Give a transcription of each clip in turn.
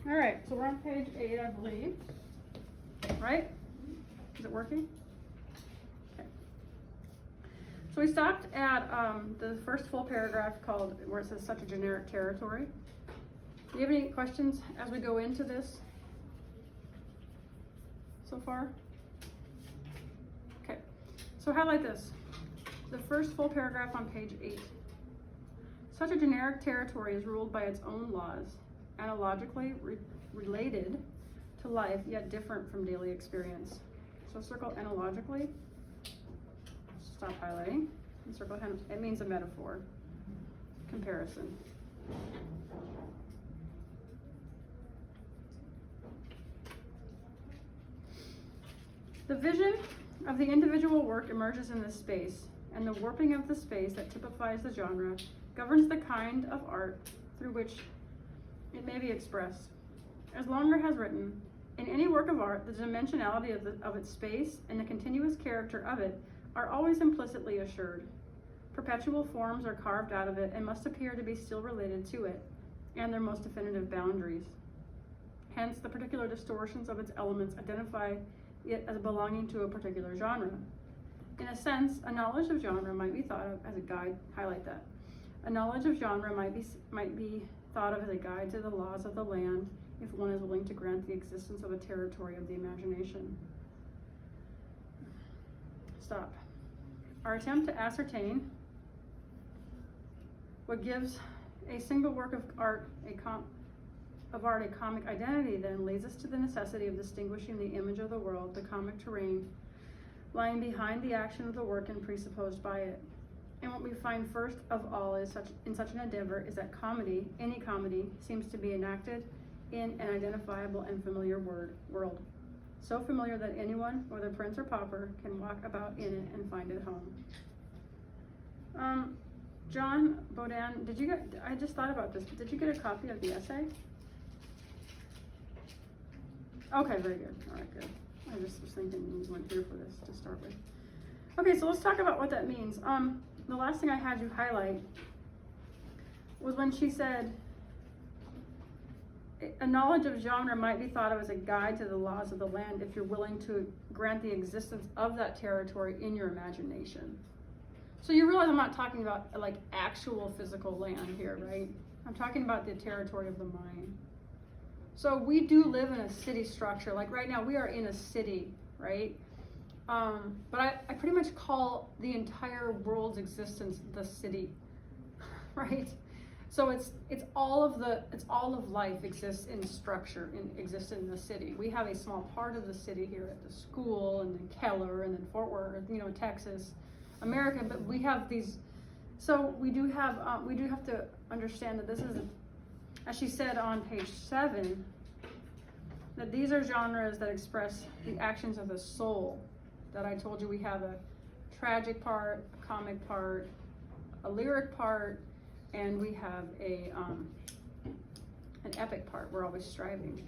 All right, so we're on page 8, I believe. Right? Is it working? Okay. So we stopped at the first full paragraph called, where it says such a generic territory. Do you have any questions as we go into this so far? Okay, so highlight this. The first full paragraph on page 8. Such a generic territory is ruled by its own laws, analogically related to life, yet different from daily experience. So circle analogically. Stop highlighting. And circle, it means a metaphor. Comparison. The vision of the individual work emerges in this space, and the warping of the space that typifies the genre governs the kind of art through which it may be expressed. As Longer has written, in any work of art, the dimensionality of its space and the continuous character of it are always implicitly assured. Perpetual forms are carved out of it and must appear to be still related to it and their most definitive boundaries. Hence, the particular distortions of its elements identify it as belonging to a particular genre. In a sense, a knowledge of genre might be thought of as a guide. Highlight that. A knowledge of genre might be thought of as a guide to the laws of the land if one is willing to grant the existence of a territory of the imagination. Stop. Our attempt to ascertain what gives a single work of art a comic identity then leads us to the necessity of distinguishing the image of the world, the comic terrain, lying behind the action of the work and presupposed by it. And what we find first of all in such an endeavor is that comedy, any comedy, seems to be enacted in an identifiable and familiar world. So familiar that anyone, whether prince or pauper, can walk about in it and find it home. John Bodin, I just thought about this, did you get a copy of the essay? Okay, very good, all right, good. I just was thinking we went here for this to start with. Okay, so let's talk about what that means. The last thing I had you highlight was when she said, a knowledge of genre might be thought of as a guide to the laws of the land if you're willing to grant the existence of that territory in your imagination. So you realize I'm not talking about like actual physical land here, right? I'm talking about the territory of the mind. So we do live in a city structure. Like right now we are in a city, right? But I pretty much call the entire world's existence the city, right? So it's all of life exists in structure, exists in the city. We have a small part of the city here at the school, and then Keller, and then Fort Worth, Texas, America. But we have these. So we do have to understand that this is, as she said on page 7, that these are genres that express the actions of the soul. That I told you we have a tragic part, a comic part, a lyric part, and we have an epic part. We're always striving.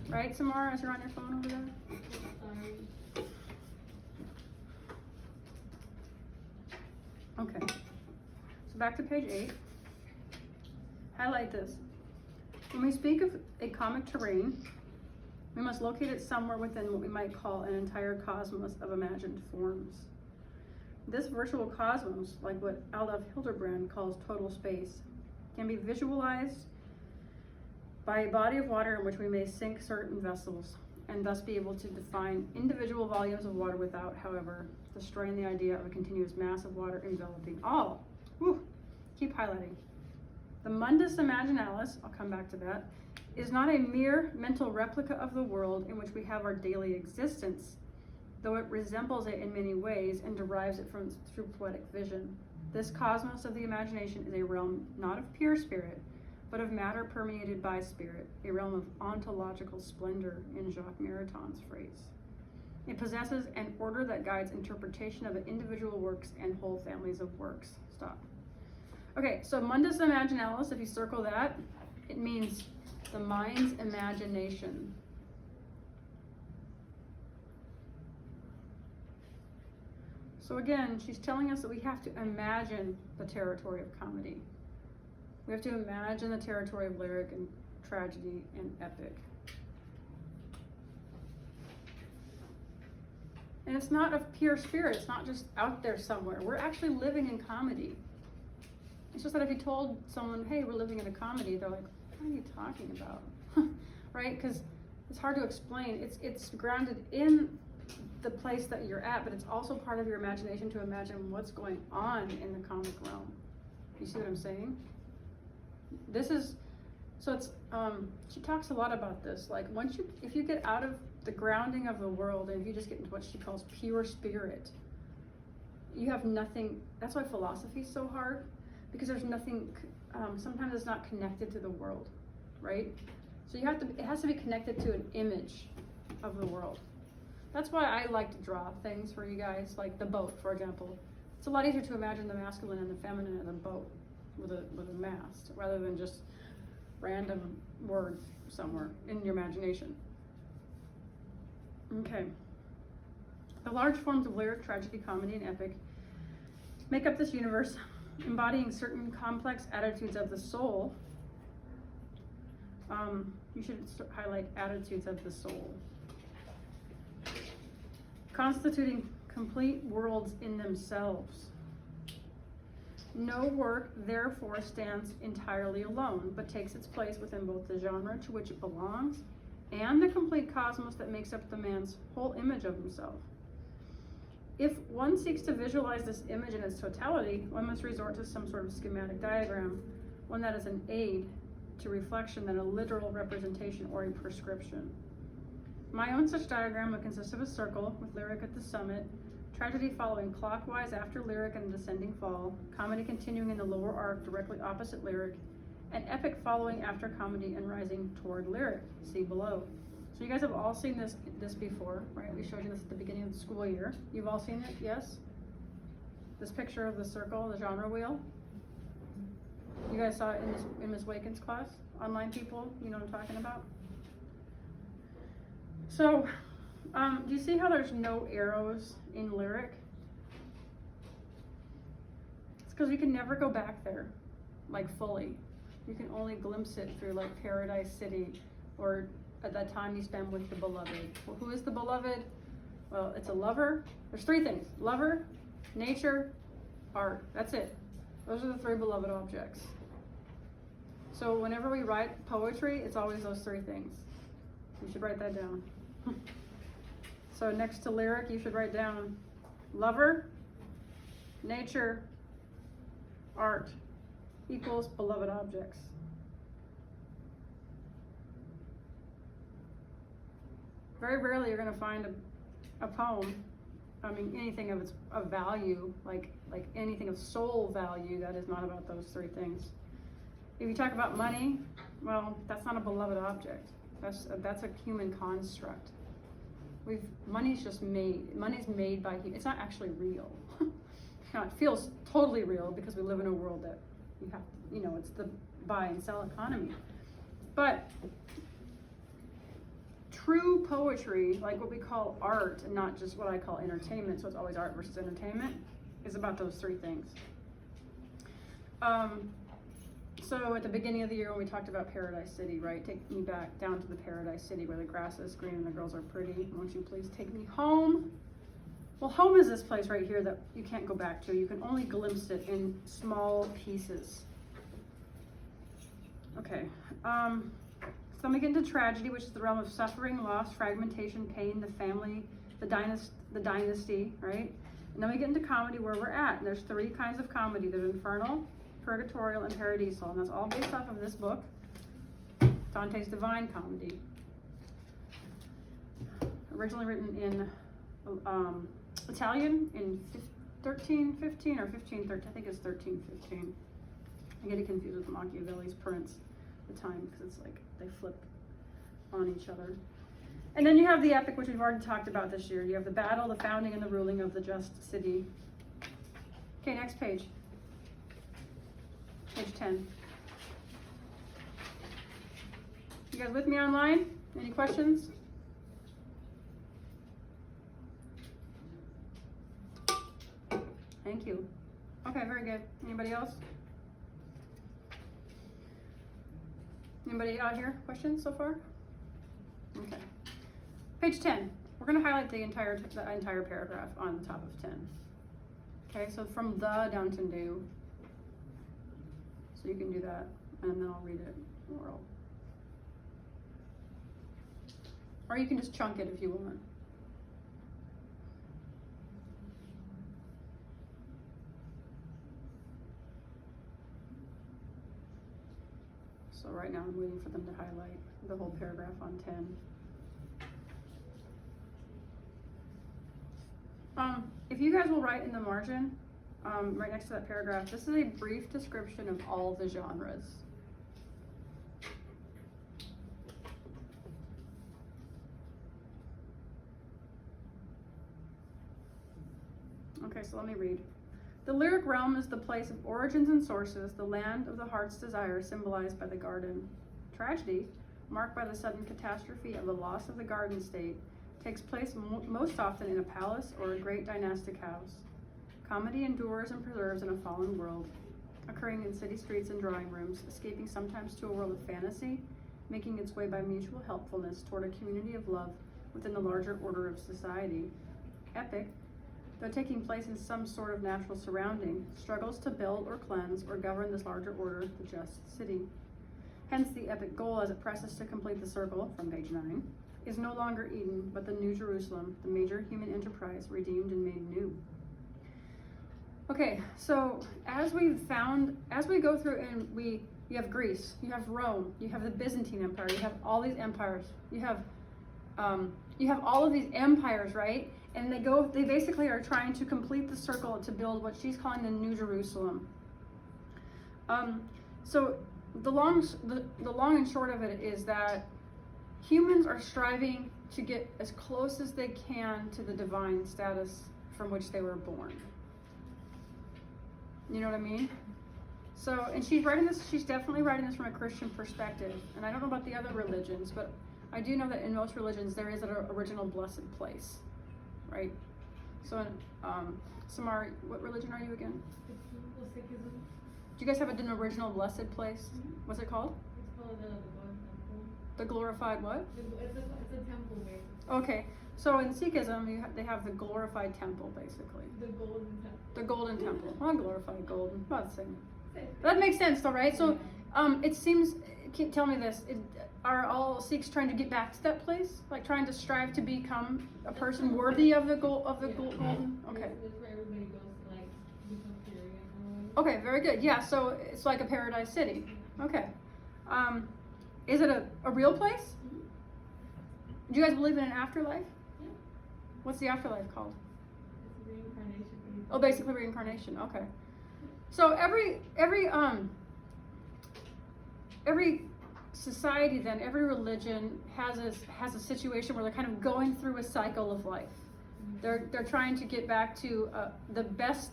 Right, Samara, as you're on your phone over there? Okay, so back to page 8. Highlight this. When we speak of a comic terrain, we must locate it somewhere within what we might call an entire cosmos of imagined forms. This virtual cosmos, like what Adolf Hildebrand calls total space, can be visualized by a body of water in which we may sink certain vessels, and thus be able to define individual volumes of water without, however, destroying the idea of a continuous mass of water enveloping all. Whew. Keep highlighting. The mundus imaginalis, I'll come back to that, is not a mere mental replica of the world in which we have our daily existence, though it resembles it in many ways and derives it through poetic vision. This cosmos of the imagination is a realm not of pure spirit, but of matter permeated by spirit, a realm of ontological splendor, in Jacques Maritain phrase. It possesses an order that guides interpretation of individual works and whole families of works. Stop. Okay, so mundus imaginalis, if you circle that, it means the mind's imagination. So again, she's telling us that we have to imagine the territory of comedy. We have to imagine the territory of lyric tragedy, and epic. And it's not of pure spirit, it's not just out there somewhere. We're actually living in comedy. It's just that if you told someone, hey, we're living in a comedy, they're like, what are you talking about? Right? Because it's hard to explain. It's grounded in the place that you're at, but it's also part of your imagination to imagine what's going on in the comic realm. You see what I'm saying? She talks a lot about this. Like if you get out of the grounding of the world and if you just get into what she calls pure spirit, you have nothing. That's why philosophy is so hard, because there's nothing, sometimes it's not connected to the world, right? So it has to be connected to an image of the world. That's why I like to draw things for you guys, like the boat, for example. It's a lot easier to imagine the masculine and the feminine in a boat with a mast, rather than just random words somewhere in your imagination. Okay. The large forms of lyric, tragedy, comedy, and epic make up this universe, embodying certain complex attitudes of the soul. You should highlight attitudes of the soul. Constituting complete worlds in themselves. No work, therefore, stands entirely alone, but takes its place within both the genre to which it belongs and the complete cosmos that makes up the man's whole image of himself. If one seeks to visualize this image in its totality, one must resort to some sort of schematic diagram, one that is an aid to reflection than a literal representation or a prescription. My own such diagram would consist of a circle with lyric at the summit, tragedy following clockwise after lyric and a descending fall, comedy continuing in the lower arc directly opposite lyric, and epic following after comedy and rising toward lyric. See below. So you guys have all seen this before, right? We showed you this at the beginning of the school year. You've all seen it, yes? This picture of the circle, the genre wheel. You guys saw it in Ms. Waken's class? Online people, you know what I'm talking about? So, do you see how there's no arrows in lyric? It's because you can never go back there, like fully. You can only glimpse it through like Paradise City, or at that time you spend with the beloved. Well, who is the beloved? Well, it's a lover. There's three things: lover, nature, art. That's it. Those are the three beloved objects. So whenever we write poetry, it's always those three things. You should write that down. So next to lyric, you should write down lover, nature, art equals beloved objects. Very rarely you're going to find a poem, I mean anything of value, like anything of soul value that is not about those three things. If you talk about money, well, that's not a beloved object. That's a human construct. Money's just made. Money's made by, it's not actually real. Now it feels totally real because we live in a world that you have, it's the buy and sell economy. But true poetry, like what we call art, and not just what I call entertainment, so it's always art versus entertainment, is about those three things. So at the beginning of the year when we talked about Paradise City, right? Take me back down to the Paradise City where the grass is green and the girls are pretty. Won't you please take me home? Well, home is this place right here that you can't go back to. You can only glimpse it in small pieces. Okay. So then we get into tragedy, which is the realm of suffering, loss, fragmentation, pain, the family, the dynasty, right? And then we get into comedy, where we're at. And there's three kinds of comedy. There's infernal, purgatorial, and paradisal, and that's all based off of this book, Dante's Divine Comedy. Originally written in Italian in 1315 or 1513, I think it's 1315. I get it confused with Machiavelli's prints at the time because it's like they flip on each other. And then you have the epic, which we've already talked about this year. You have the battle, the founding, and the ruling of the just city. Okay, next page. Page 10. You guys with me online? Any questions? Thank you. Okay, very good. Anybody else? Anybody out here? Questions so far? Okay. Page 10. We're going to highlight the entire paragraph on the top of 10. Okay, so from the down to new. So you can do that, and then I'll read it oral. Or you can just chunk it if you want. So right now I'm waiting for them to highlight the whole paragraph on 10. If you guys will write in the margin, right next to that paragraph, this is a brief description of all the genres. Okay, so let me read. The lyric realm is the place of origins and sources, the land of the heart's desire symbolized by the garden. Tragedy, marked by the sudden catastrophe of the loss of the garden state, takes place most often in a palace or a great dynastic house. Comedy endures and preserves in a fallen world, occurring in city streets and drawing rooms, escaping sometimes to a world of fantasy, making its way by mutual helpfulness toward a community of love within the larger order of society. Epic, though taking place in some sort of natural surrounding, struggles to build or cleanse or govern this larger order, the just city. Hence the epic goal as it presses to complete the circle, from page 9, is no longer Eden, but the New Jerusalem, the major human enterprise redeemed and made new. Okay, so as we go through and you have Greece, you have Rome, you have the Byzantine Empire, you have all these empires, you have all of these empires, right? And they basically are trying to complete the circle to build what she's calling the New Jerusalem. So the long and short of it is that humans are striving to get as close as they can to the divine status from which they were born. You know what I mean? So, and she's definitely writing this from a Christian perspective. And I don't know about the other religions, but I do know that in most religions there is an original blessed place, right? So, Samar, what religion are you again? Sikhism. Do you guys have an original blessed place? What's it called? It's called the Temple. The glorified what? It's a temple, basically. Okay, so in Sikhism, they have the glorified temple, basically. The golden temple. The golden temple. Well, glorified golden, about the same. That makes sense, though, right? So, it seems. Tell me this: are all Sikhs trying to get back to that place, like trying to strive to become a person worthy of the golden? Okay. That's where everybody goes to like become curious. Okay, very good. Yeah, so it's like a paradise city. Okay. Is it a real place? Do you guys believe in an afterlife? Yeah. What's the afterlife called? It's reincarnation. Oh, basically reincarnation. Okay. So every society, then every religion has a situation where they're kind of going through a cycle of life. They're trying to get back to the best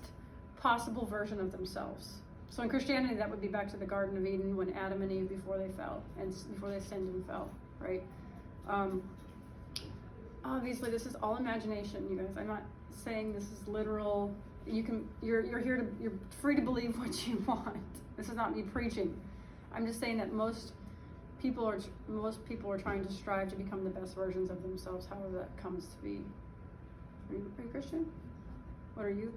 possible version of themselves. So in Christianity, that would be back to the Garden of Eden when Adam and Eve, before they fell and before they sinned and fell, right? Obviously, this is all imagination, you guys. I'm not saying this is literal. You're free to believe what you want. This is not me preaching. I'm just saying that most people are trying to strive to become the best versions of themselves, however that comes to be. Are you Christian? What are you?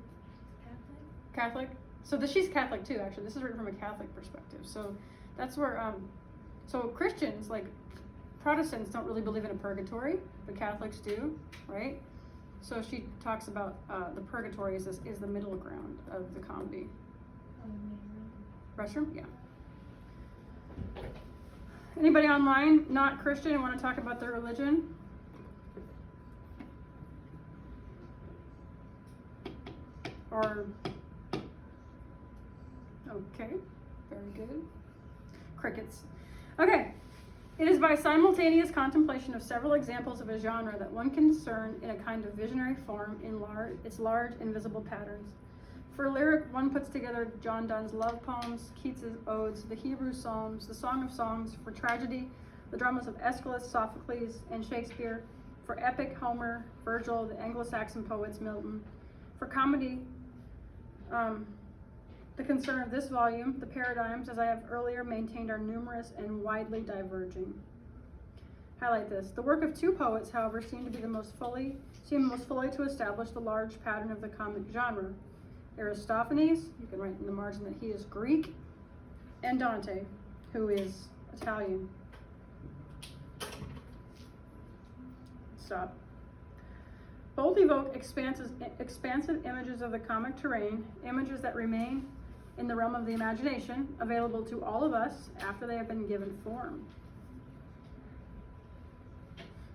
Catholic? So she's Catholic too, actually. This is written from a Catholic perspective. So that's where, so Christians, like Protestants, don't really believe in a purgatory, but Catholics do, right? So she talks about the purgatory is the middle ground of the comedy. Restroom? Yeah. Anybody online not Christian and want to talk about their religion? Or, okay, very good. Crickets. Okay, it is by simultaneous contemplation of several examples of a genre that one can discern in a kind of visionary form in its large invisible patterns. For lyric, one puts together John Donne's love poems, Keats's odes, the Hebrew Psalms, the Song of Songs. For tragedy, the dramas of Aeschylus, Sophocles, and Shakespeare. For epic, Homer, Virgil, the Anglo-Saxon poets, Milton. For comedy, The concern of this volume, the paradigms, as I have earlier maintained, are numerous and widely diverging. Highlight this. The work of two poets, however, seem most fully to establish the large pattern of the comic genre. Aristophanes, you can write in the margin that he is Greek, and Dante, who is Italian. Stop. Both evoke expansive images of the comic terrain, images that remain in the realm of the imagination, available to all of us after they have been given form.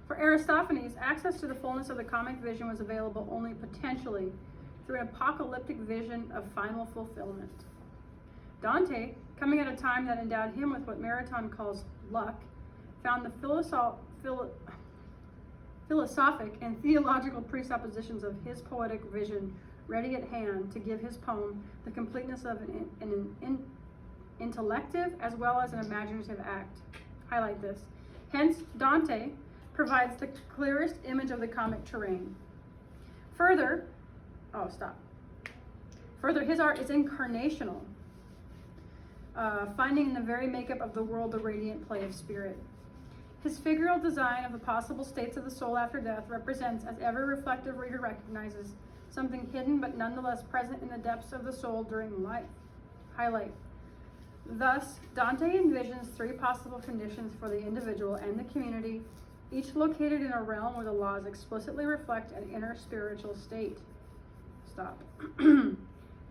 For Aristophanes, access to the fullness of the comic vision was available only potentially through an apocalyptic vision of final fulfillment. Dante, coming at a time that endowed him with what Maraton calls luck, found the philosophic and theological presuppositions of his poetic vision ready at hand to give his poem the completeness of an intellective as well as an imaginative act. Highlight this. Hence, Dante provides the clearest image of the comic terrain. Further, his art is incarnational, finding in the very makeup of the world the radiant play of spirit. His figural design of the possible states of the soul after death represents, as every reflective reader recognizes, something hidden but nonetheless present in the depths of the soul during life. Highlight. Thus, Dante envisions three possible conditions for the individual and the community, each located in a realm where the laws explicitly reflect an inner spiritual state. Stop.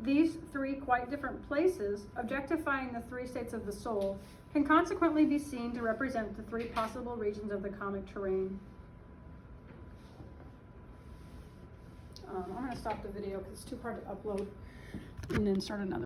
These three quite different places, objectifying the three states of the soul, can consequently be seen to represent the three possible regions of the comic terrain. I'm going to stop the video because it's too hard to upload and then start another.